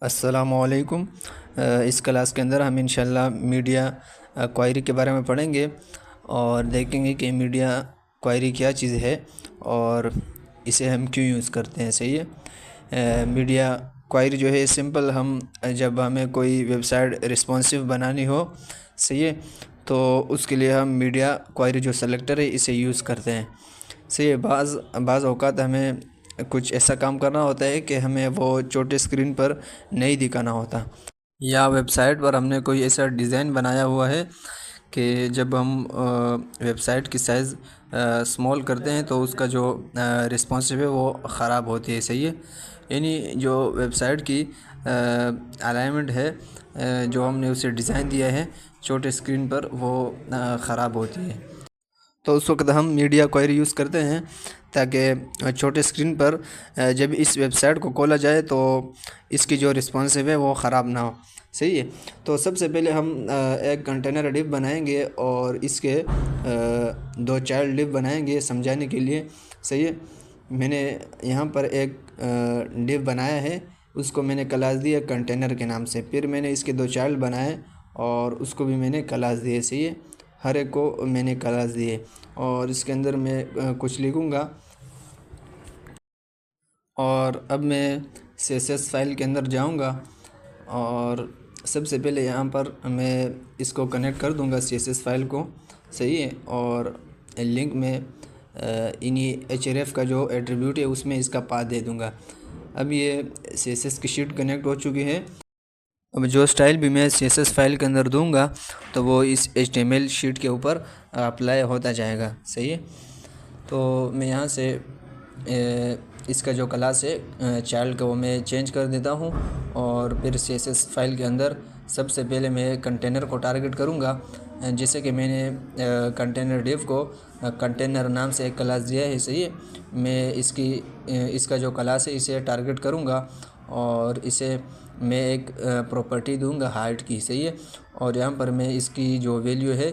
अस्सलामुअलैकुम। इस क्लास के अंदर हम इंशाल्लाह मीडिया क्वायरी के बारे में पढ़ेंगे और देखेंगे कि मीडिया क्वायरी क्या चीज़ है और इसे हम क्यों यूज़ करते हैं। सही है। मीडिया क्वायरी जो है सिंपल, हम जब हमें कोई वेबसाइट रिस्पॉन्सिव बनानी हो, सही है, तो उसके लिए हम मीडिया क्वायरी जो सेलेक्टर है इसे यूज़ करते हैं। सही है। बाज़ औक़ात हमें कुछ ऐसा काम करना होता है कि हमें वो छोटे स्क्रीन पर नहीं दिखाना होता, या वेबसाइट पर हमने कोई ऐसा डिज़ाइन बनाया हुआ है कि जब हम वेबसाइट की साइज़ स्मॉल करते हैं तो उसका जो रिस्पॉन्सिव है वो ख़राब होती है। सही है। यानी जो वेबसाइट की अलाइनमेंट है, जो हमने उसे डिज़ाइन दिया है छोटे स्क्रीन पर, वो ख़राब होती है। तो उस वक्त हम मीडिया क्वेरी यूज़ करते हैं ताकि छोटे स्क्रीन पर जब इस वेबसाइट को खोला जाए तो इसकी जो रिस्पॉन्सिव है वो ख़राब ना हो। सही है। तो सबसे पहले हम एक कंटेनर डिव बनाएंगे और इसके दो चाइल्ड डिव बनाएंगे समझाने के लिए। सही है। मैंने यहाँ पर एक डिव बनाया है, उसको मैंने क्लास दिया कंटेनर के नाम से। फिर मैंने इसके दो चाइल्ड बनाए और उसको भी मैंने क्लास दिए। सही है। हर एक को मैंने क्लास दिए और इसके अंदर मैं कुछ लिखूँगा। और अब मैं CSS फाइल के अंदर जाऊँगा और सबसे पहले यहाँ पर मैं इसको कनेक्ट कर दूँगा CSS फाइल को। सही है। और लिंक में इन्हीं href का जो एट्रीब्यूट है उसमें इसका पाथ दे दूँगा। अब ये CSS की शीट कनेक्ट हो चुकी है। अब जो स्टाइल भी मैं CSS फाइल के अंदर दूंगा तो वो इस HTML शीट के ऊपर अप्लाई होता जाएगा। सही है। तो मैं यहाँ से इसका जो क्लास है चाइल्ड का वो मैं चेंज कर देता हूँ और फिर CSS फाइल के अंदर सबसे पहले मैं कंटेनर को टारगेट करूँगा। जैसे कि मैंने कंटेनर डिव को कंटेनर नाम से एक क्लास दिया है। सही है। मैं इसका जो क्लास है इसे टारगेट करूँगा और इसे मैं एक प्रॉपर्टी दूंगा हाइट की। सही है। और यहाँ पर मैं इसकी जो वैल्यू है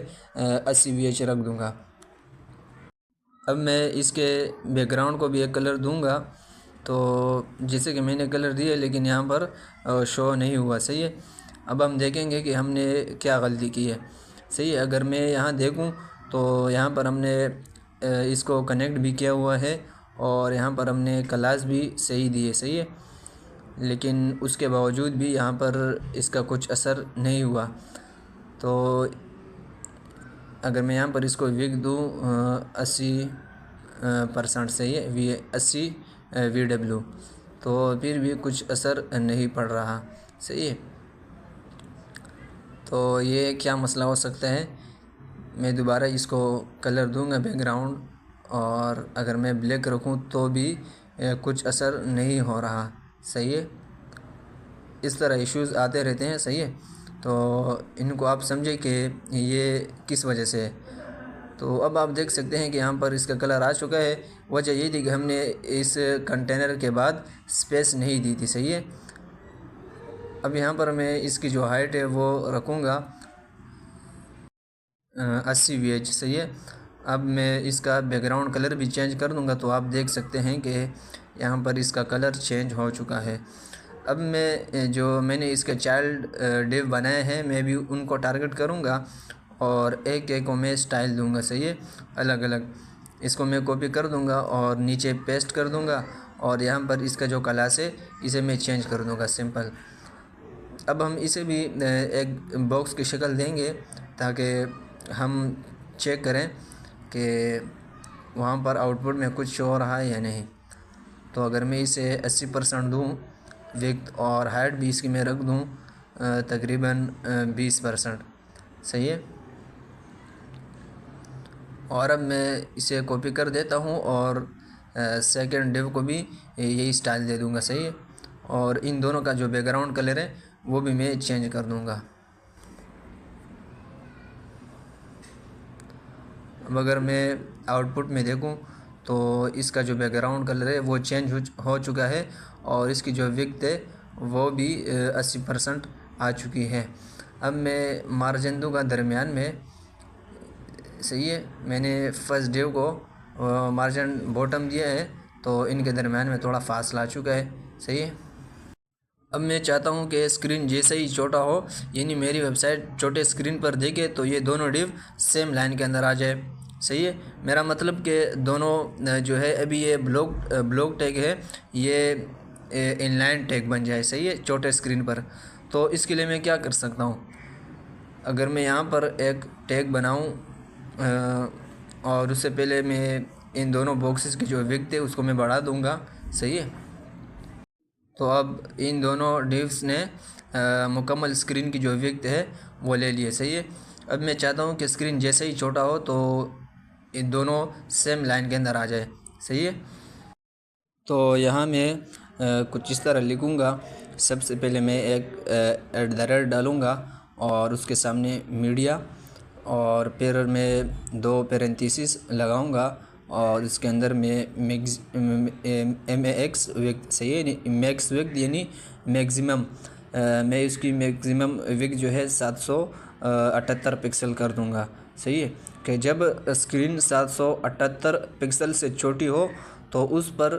80 VH रख दूंगा। अब मैं इसके बैकग्राउंड को भी एक कलर दूंगा, तो जैसे कि मैंने कलर दिए लेकिन यहाँ पर शो नहीं हुआ। सही है। अब हम देखेंगे कि हमने क्या गलती की है। सही है। अगर मैं यहाँ देखूँ तो यहाँ पर हमने इसको कनेक्ट भी किया हुआ है और यहाँ पर हमने क्लास भी सही दी है। सही है। लेकिन उसके बावजूद भी यहाँ पर इसका कुछ असर नहीं हुआ। तो अगर मैं यहाँ पर इसको विग दूँ 80% सही है, 80 VW, तो फिर भी कुछ असर नहीं पड़ रहा। सही है। तो ये क्या मसला हो सकता है। मैं दोबारा इसको कलर दूंगा बैकग्राउंड, और अगर मैं ब्लैक रखूँ तो भी कुछ असर नहीं हो रहा। सही है। इस तरह इश्यूज़ आते रहते हैं। सही है। तो इनको आप समझे कि ये किस वजह से है। तो अब आप देख सकते हैं कि यहाँ पर इसका कलर आ चुका है। वजह ये थी कि हमने इस कंटेनर के बाद स्पेस नहीं दी थी। सही है। अब यहाँ पर मैं इसकी जो हाइट है वो रखूँगा 80 VH। सही है। अब मैं इसका बैकग्राउंड कलर भी चेंज कर दूँगा तो आप देख सकते हैं कि यहाँ पर इसका कलर चेंज हो चुका है। अब मैं जो मैंने इसके चाइल्ड डिव बनाए हैं मैं भी उनको टारगेट करूँगा और एक एक को मैं स्टाइल दूँगा। सही है। अलग अलग इसको मैं कॉपी कर दूँगा और नीचे पेस्ट कर दूँगा और यहाँ पर इसका जो क्लास है इसे मैं चेंज कर दूँगा सिंपल। अब हम इसे भी एक बॉक्स की शक्ल देंगे ताकि हम चेक करें कि वहाँ पर आउटपुट में कुछ शो हो रहा है या नहीं। तो अगर मैं इसे 80% दूँ विड्थ और हाइट भी इसकी मैं रख दूँ तकरीबन 20%। सही है। और अब मैं इसे कॉपी कर देता हूँ और सेकंड डिव को भी यही स्टाइल दे दूँगा। सही है। और इन दोनों का जो बैकग्राउंड कलर है वो भी मैं चेंज कर दूँगा। अब अगर मैं आउटपुट में देखूं तो इसका जो बैकग्राउंड कलर है वो चेंज हो चुका है और इसकी जो विड्थ है वो भी 80% आ चुकी है। अब मैं मार्जिन दूंगा दरमियान में। सही है। मैंने फर्स्ट डिव को मार्जिन बॉटम दिया है तो इनके दरमियान में थोड़ा फासला आ चुका है। सही है। अब मैं चाहता हूँ कि स्क्रीन जैसे ही छोटा हो, यानी मेरी वेबसाइट छोटे स्क्रीन पर देखे, तो ये दोनों डिव सेम लाइन के अंदर आ जाए। सही है, मेरा मतलब कि दोनों जो है अभी ये ब्लॉक टैग है, ये इनलाइन टैग बन जाए। सही है, छोटे स्क्रीन पर। तो इसके लिए मैं क्या कर सकता हूँ, अगर मैं यहाँ पर एक टैग बनाऊँ और उससे पहले मैं इन दोनों बॉक्सेस की जो विड्थ है उसको मैं बढ़ा दूँगा। सही है, तो अब इन दोनों डिव्स ने मुकम्मल स्क्रीन की जो विड्थ है वो ले लिए। सही है, अब मैं चाहता हूँ कि स्क्रीन जैसे ही छोटा हो तो इन दोनों सेम लाइन के अंदर आ जाए। सही है, तो यहाँ मैं कुछ इस तरह लिखूँगा। सबसे पहले मैं एक @ डालूँगा और उसके सामने मीडिया, और फिर मैं 2 पैरेंथेसिस लगाऊँगा और इसके अंदर मैं MAX विड्थ। सही है, मैक्स विड्थ यानी मैक्सिमम, मैं इसकी मैक्सिमम विड्थ जो है 778 पिक्सल कर दूँगा। सही है, कि जब स्क्रीन 778 पिक्सल से छोटी हो तो उस पर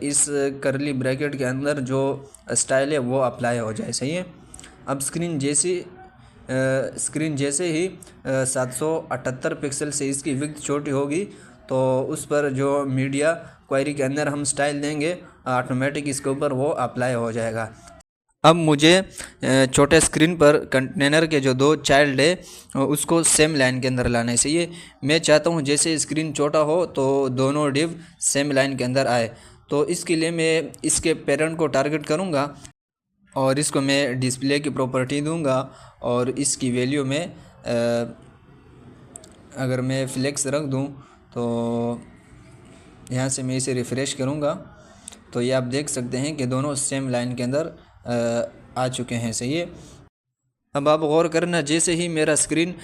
इस करली ब्रैकेट के अंदर जो स्टाइल है वो अप्लाई हो जाए। सही है, अब स्क्रीन जैसे ही 778 पिक्सल से इसकी विड्थ छोटी होगी तो उस पर जो मीडिया क्वेरी के अंदर हम स्टाइल देंगे ऑटोमेटिक इसके ऊपर वो अप्लाई हो जाएगा। अब मुझे छोटे स्क्रीन पर कंटेनर के जो 2 चाइल्ड है उसको सेम लाइन के अंदर लाना है। सही है, मैं चाहता हूँ जैसे स्क्रीन छोटा हो तो दोनों डिव सेम लाइन के अंदर आए। तो इसके लिए मैं इसके पेरेंट को टारगेट करूँगा और इसको मैं डिस्प्ले की प्रॉपर्टी दूंगा और इसकी वैल्यू में अगर मैं फ्लेक्स रख दूं तो यहाँ से मैं इसे रिफ़्रेश करूँगा तो ये आप देख सकते हैं कि दोनों सेम लाइन के अंदर आ चुके हैं। सही है, अब आप गौर करना, जैसे ही मेरा स्क्रीन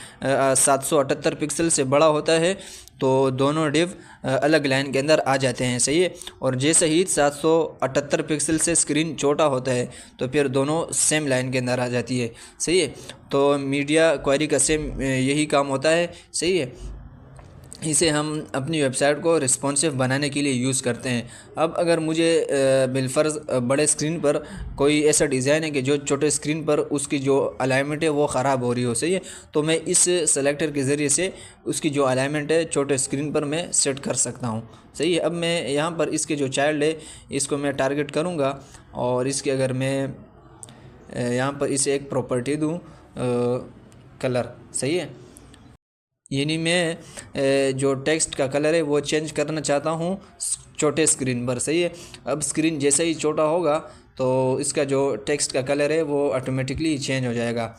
778 पिक्सल से बड़ा होता है तो दोनों डिव अलग लाइन के अंदर आ जाते हैं। सही है, और जैसे ही 778 पिक्सल से स्क्रीन छोटा होता है तो फिर दोनों सेम लाइन के अंदर आ जाती है। सही है, तो मीडिया क्वेरी का सेम यही काम होता है। सही है, इसे हम अपनी वेबसाइट को रिस्पॉन्सिव बनाने के लिए यूज़ करते हैं। अब अगर मुझे बिलफर्ज बड़े स्क्रीन पर कोई ऐसा डिज़ाइन है कि जो छोटे स्क्रीन पर उसकी जो अलाइनमेंट है वो ख़राब हो रही हो, सही है, तो मैं इस सेलेक्टर के ज़रिए से उसकी जो अलाइनमेंट है छोटे स्क्रीन पर मैं सेट कर सकता हूँ। सही है, अब मैं यहाँ पर इसके जो चाइल्ड है इसको मैं टारगेट करूँगा और इसके अगर मैं यहाँ पर इसे एक प्रॉपर्टी दूँ कलर। सही है, यानी मैं जो टेक्स्ट का कलर है वो चेंज करना चाहता हूँ छोटे स्क्रीन पर। सही है, अब स्क्रीन जैसे ही छोटा होगा तो इसका जो टेक्स्ट का कलर है वो ऑटोमेटिकली चेंज हो जाएगा।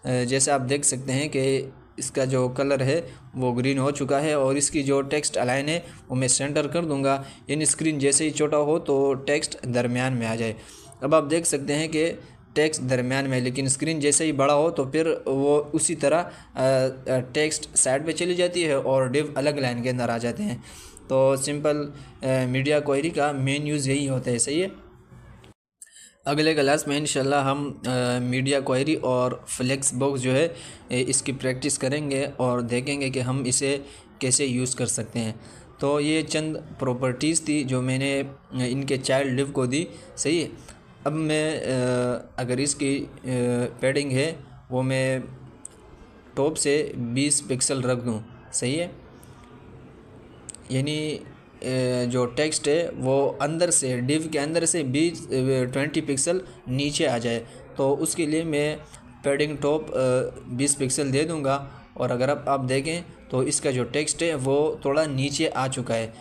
जैसे आप देख सकते हैं कि इसका जो कलर है वो ग्रीन हो चुका है और इसकी जो टेक्स्ट अलाइन है वो मैं सेंटर कर दूंगा, यानी स्क्रीन जैसे ही छोटा हो तो टेक्स्ट दरमियान में आ जाए। अब आप देख सकते हैं कि टेक्स्ट दरमियान में, लेकिन स्क्रीन जैसे ही बड़ा हो तो फिर वो उसी तरह टेक्स्ट साइड पे चली जाती है और डिव अलग लाइन के अंदर आ जाते हैं। तो सिंपल मीडिया क्वेरी का मेन यूज़ यही होता है। सही है, अगले क्लास में इंशाल्लाह हम मीडिया क्वेरी और फ्लेक्स बॉक्स जो है इसकी प्रैक्टिस करेंगे और देखेंगे कि हम इसे कैसे यूज़ कर सकते हैं। तो ये चंद प्रॉपर्टीज़ थी जो मैंने इनके चाइल्ड डिव को दी। सही है, अब मैं अगर इसकी पैडिंग है वो मैं टॉप से 20 पिक्सल रख दूं। सही है, यानी जो टेक्स्ट है वो अंदर से डिव के अंदर से 20 पिक्सल नीचे आ जाए, तो उसके लिए मैं पैडिंग टॉप 20 पिक्सल दे दूंगा। और अगर आप देखें तो इसका जो टेक्स्ट है वो थोड़ा नीचे आ चुका है।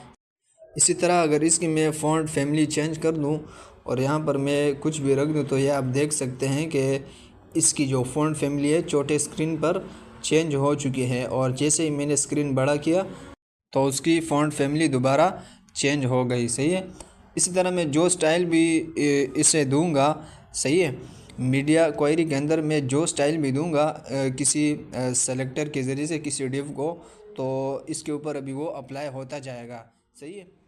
इसी तरह अगर इसकी मैं फ़ॉन्ट फैमिली चेंज कर दूं और यहाँ पर मैं कुछ भी रख दूं तो ये आप देख सकते हैं कि इसकी जो फ़ॉन्ट फैमिली है छोटे स्क्रीन पर चेंज हो चुकी है और जैसे ही मैंने स्क्रीन बड़ा किया तो उसकी फ़ॉन्ट फैमिली दोबारा चेंज हो गई। सही है, इसी तरह मैं जो स्टाइल भी इसे दूंगा, सही है, मीडिया क्वेरी के अंदर मैं जो स्टाइल भी दूंगा किसी सेलेक्टर के ज़रिए से किसी डिव को, तो इसके ऊपर अभी वो अप्लाई होता जाएगा। सही है।